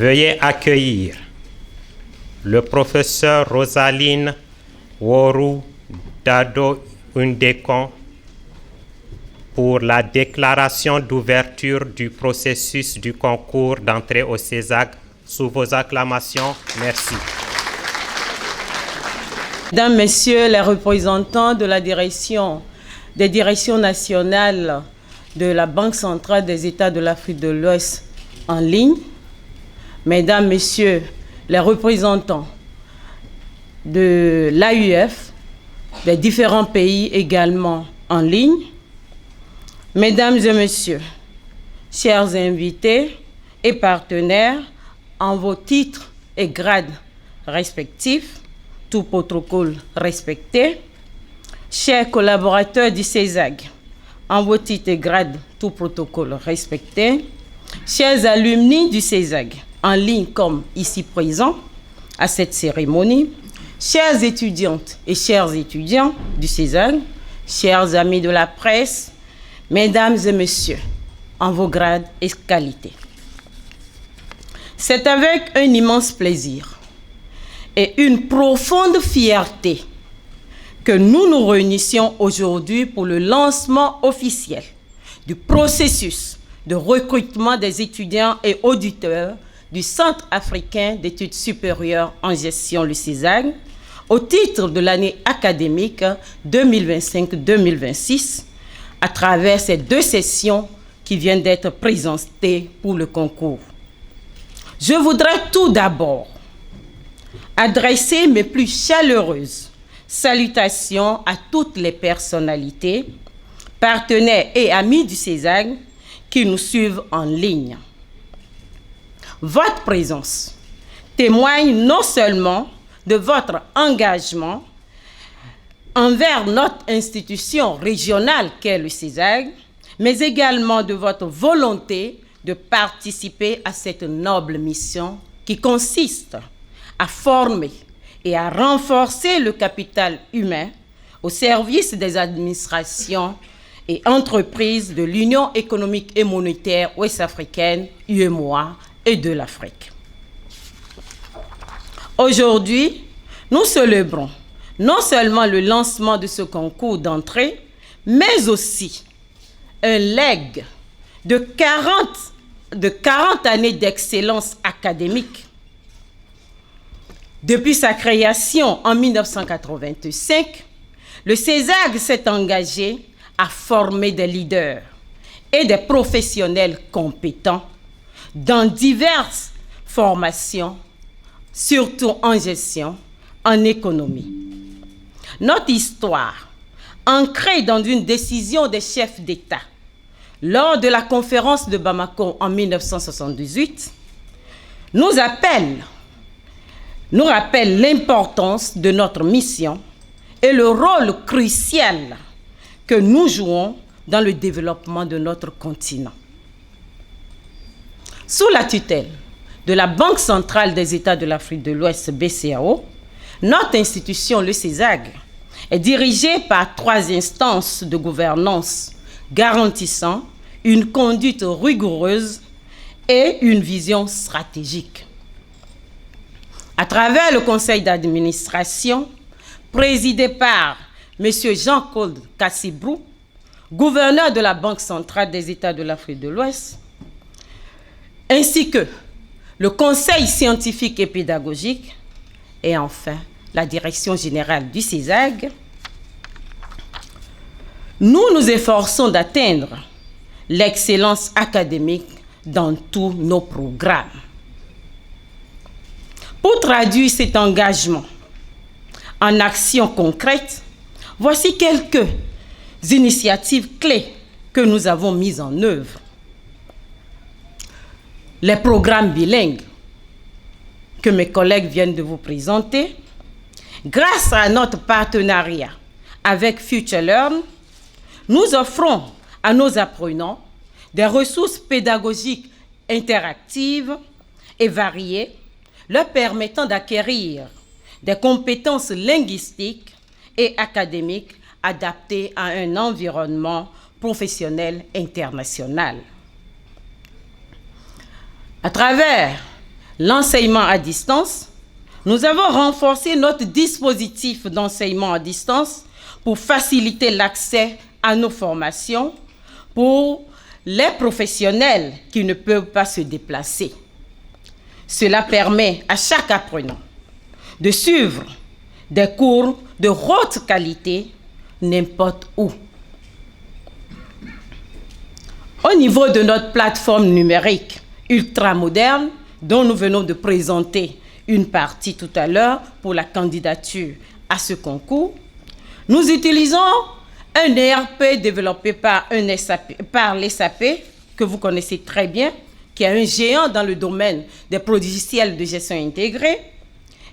Veuillez accueillir le professeur Rosaline Woru Dado Undekon pour la déclaration d'ouverture du processus du concours d'entrée au CESAG. Sous vos acclamations, merci. Mesdames, Messieurs les représentants de la direction, des directions nationales de la Banque centrale des États de l'Afrique de l'Ouest en ligne, Mesdames, Messieurs les représentants de l'AUF, des différents pays également en ligne, Mesdames et Messieurs, chers invités et partenaires, en vos titres et grades respectifs, tout protocole respecté, chers collaborateurs du CESAG, en vos titres et grades, tout protocole respecté, chers alumni du CESAG, en ligne comme ici présents à cette cérémonie, chères étudiantes et chers étudiants du CESAG, chers amis de la presse, Mesdames et Messieurs, en vos grades et qualités. C'est avec un immense plaisir et une profonde fierté que nous nous réunissions aujourd'hui pour le lancement officiel du processus de recrutement des étudiants et auditeurs du Centre africain d'études supérieures en gestion, le CESAG, au titre de l'année académique 2025-2026, à travers ces 2 sessions qui viennent d'être présentées pour le concours. Je voudrais tout d'abord adresser mes plus chaleureuses salutations à toutes les personnalités, partenaires et amis du CESAG qui nous suivent en ligne. Votre présence témoigne non seulement de votre engagement envers notre institution régionale qu'est le CESAG, mais également de votre volonté de participer à cette noble mission qui consiste à former et à renforcer le capital humain au service des administrations et entreprises de l'Union économique et monétaire ouest-africaine, UEMOA, et de l'Afrique. Aujourd'hui, nous célébrons non seulement le lancement de ce concours d'entrée, mais aussi un legs de 40 années d'excellence académique. Depuis sa création en 1985, le CESAG s'est engagé à former des leaders et des professionnels compétents dans diverses formations, surtout en gestion, en économie. Notre histoire, ancrée dans une décision des chefs d'État lors de la conférence de Bamako en 1978, nous rappelle l'importance de notre mission et le rôle crucial que nous jouons dans le développement de notre continent. Sous la tutelle de la Banque centrale des États de l'Afrique de l'Ouest, BCAO, notre institution, le CESAG, est dirigée par 3 instances de gouvernance garantissant une conduite rigoureuse et une vision stratégique. À travers le conseil d'administration, présidé par M. Jean-Claude Cassibrou, gouverneur de la Banque centrale des États de l'Afrique de l'Ouest, ainsi que le conseil scientifique et pédagogique, et enfin la direction générale du CESAG, nous nous efforçons d'atteindre l'excellence académique dans tous nos programmes. Pour traduire cet engagement en actions concrètes, voici quelques initiatives clés que nous avons mises en œuvre. Les programmes bilingues que mes collègues viennent de vous présenter, grâce à notre partenariat avec FutureLearn, nous offrons à nos apprenants des ressources pédagogiques interactives et variées, leur permettant d'acquérir des compétences linguistiques et académiques adaptées à un environnement professionnel international. À travers l'enseignement à distance, nous avons renforcé notre dispositif d'enseignement à distance pour faciliter l'accès à nos formations pour les professionnels qui ne peuvent pas se déplacer. Cela permet à chaque apprenant de suivre des cours de haute qualité n'importe où. Au niveau de notre plateforme numérique ultramoderne, dont nous venons de présenter une partie tout à l'heure pour la candidature à ce concours, nous utilisons un ERP développé par l'SAP, que vous connaissez très bien, qui est un géant dans le domaine des logiciels de gestion intégrée,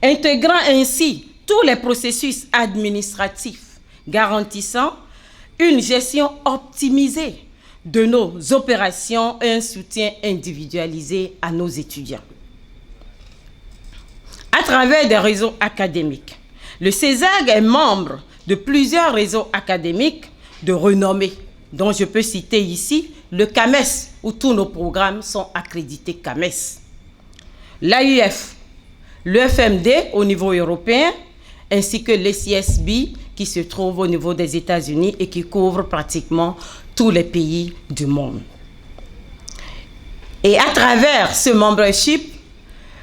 intégrant ainsi tous les processus administratifs, garantissant une gestion optimisée de nos opérations et un soutien individualisé à nos étudiants. À travers des réseaux académiques, le CESAG est membre de plusieurs réseaux académiques de renommée, dont je peux citer ici le CAMES, où tous nos programmes sont accrédités CAMES, l'AUF, l'EFMD au niveau européen, ainsi que l'ECSB qui se trouve au niveau des États-Unis et qui couvre pratiquement tous les pays du monde. Et à travers ce membership,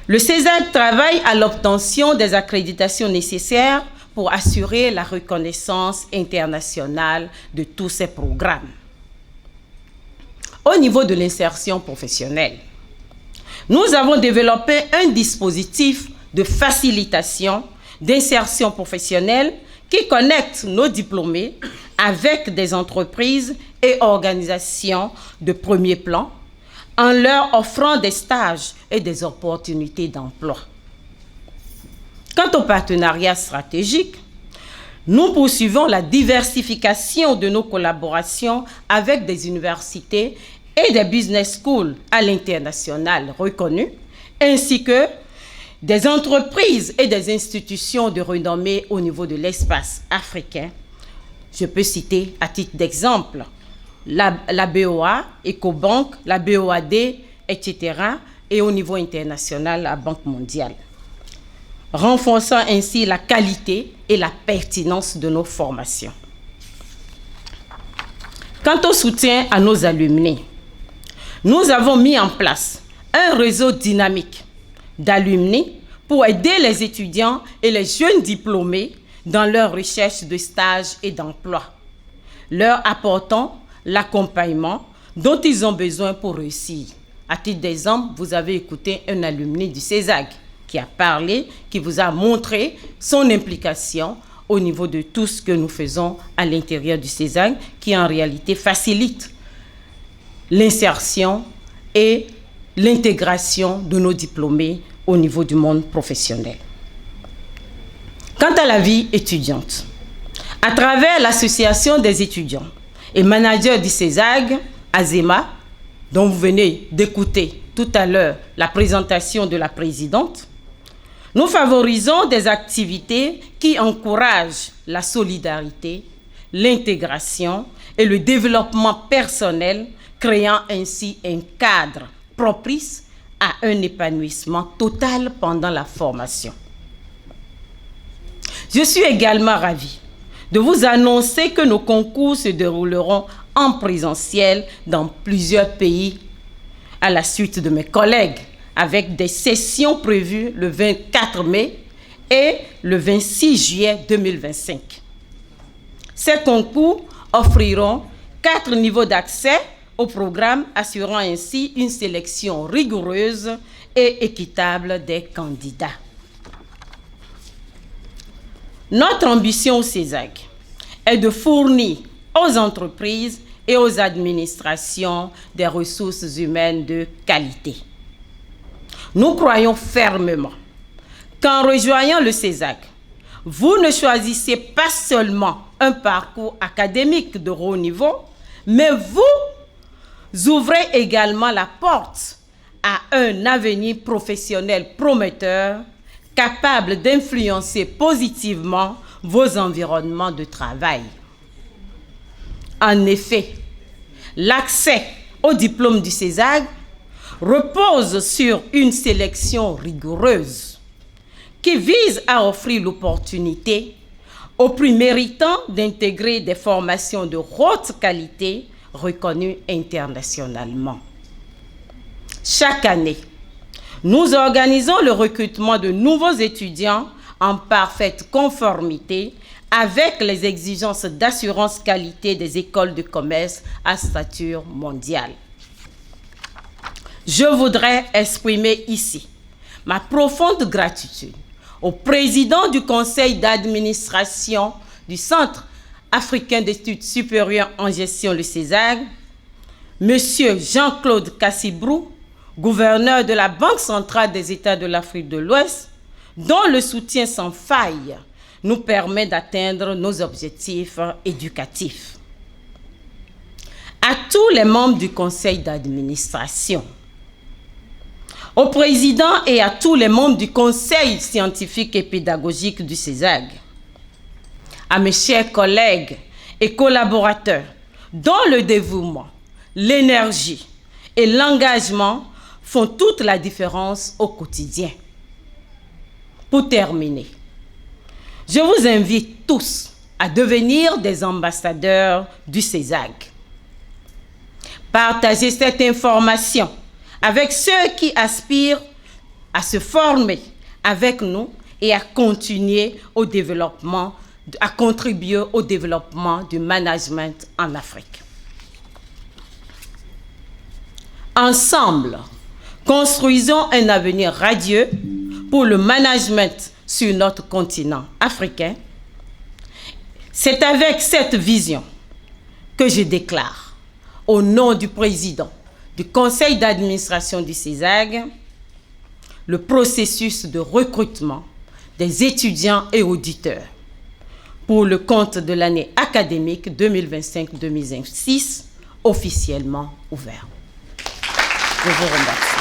le CESAG travaille à l'obtention des accréditations nécessaires pour assurer la reconnaissance internationale de tous ces programmes. Au niveau de l'insertion professionnelle, nous avons développé un dispositif de facilitation d'insertion professionnelle qui connecte nos diplômés avec des entreprises et organisations de premier plan en leur offrant des stages et des opportunités d'emploi. Quant au partenariat stratégique, nous poursuivons la diversification de nos collaborations avec des universités et des business schools à l'international reconnues, ainsi que des entreprises et des institutions de renommée au niveau de l'espace africain. Je peux citer à titre d'exemple la BOA, Ecobank, la BOAD, etc. et au niveau international, la Banque mondiale, renforçant ainsi la qualité et la pertinence de nos formations. Quant au soutien à nos alumni, nous avons mis en place un réseau dynamique d'alumni pour aider les étudiants et les jeunes diplômés dans leur recherche de stage et d'emploi, leur apportant l'accompagnement dont ils ont besoin pour réussir. À titre d'exemple, vous avez écouté un alumni du CESAG qui a parlé, qui vous a montré son implication au niveau de tout ce que nous faisons à l'intérieur du CESAG, qui en réalité facilite l'insertion et l'intégration de nos diplômés au niveau du monde professionnel. Quant à la vie étudiante, à travers l'association des étudiants et managers du CESAG, AZEMA, dont vous venez d'écouter tout à l'heure la présentation de la présidente, nous favorisons des activités qui encouragent la solidarité, l'intégration et le développement personnel, créant ainsi un cadre propice à un épanouissement total pendant la formation. Je suis également ravie de vous annoncer que nos concours se dérouleront en présentiel dans plusieurs pays à la suite de mes collègues, avec des sessions prévues le 24 mai et le 26 juillet 2025. Ces concours offriront 4 niveaux d'accès au programme, assurant ainsi une sélection rigoureuse et équitable des candidats. Notre ambition au CESAG est de fournir aux entreprises et aux administrations des ressources humaines de qualité. Nous croyons fermement qu'en rejoignant le CESAG, vous ne choisissez pas seulement un parcours académique de haut niveau, mais vous ouvrez également la porte à un avenir professionnel prometteur, capable d'influencer positivement vos environnements de travail. En effet, l'accès au diplôme du CESAG repose sur une sélection rigoureuse qui vise à offrir l'opportunité aux plus méritants d'intégrer des formations de haute qualité reconnues internationalement. Chaque année, nous organisons le recrutement de nouveaux étudiants en parfaite conformité avec les exigences d'assurance qualité des écoles de commerce à stature mondiale. Je voudrais exprimer ici ma profonde gratitude au président du conseil d'administration du Centre africain d'études supérieures en gestion, le CESAG, M. Jean-Claude Cassibrou, gouverneur de la Banque centrale des États de l'Afrique de l'Ouest, dont le soutien sans faille nous permet d'atteindre nos objectifs éducatifs. À tous les membres du conseil d'administration, au président et à tous les membres du conseil scientifique et pédagogique du CESAG, à mes chers collègues et collaborateurs dont le dévouement, l'énergie et l'engagement font toute la différence au quotidien. Pour terminer, je vous invite tous à devenir des ambassadeurs du CESAG. Partagez cette information avec ceux qui aspirent à se former avec nous et à continuer au développement, à contribuer au développement du management en Afrique. Ensemble, construisons un avenir radieux pour le management sur notre continent africain. C'est avec cette vision que je déclare, au nom du président du conseil d'administration du CESAG, le processus de recrutement des étudiants et auditeurs pour le compte de l'année académique 2025-2026 officiellement ouvert. Je vous remercie.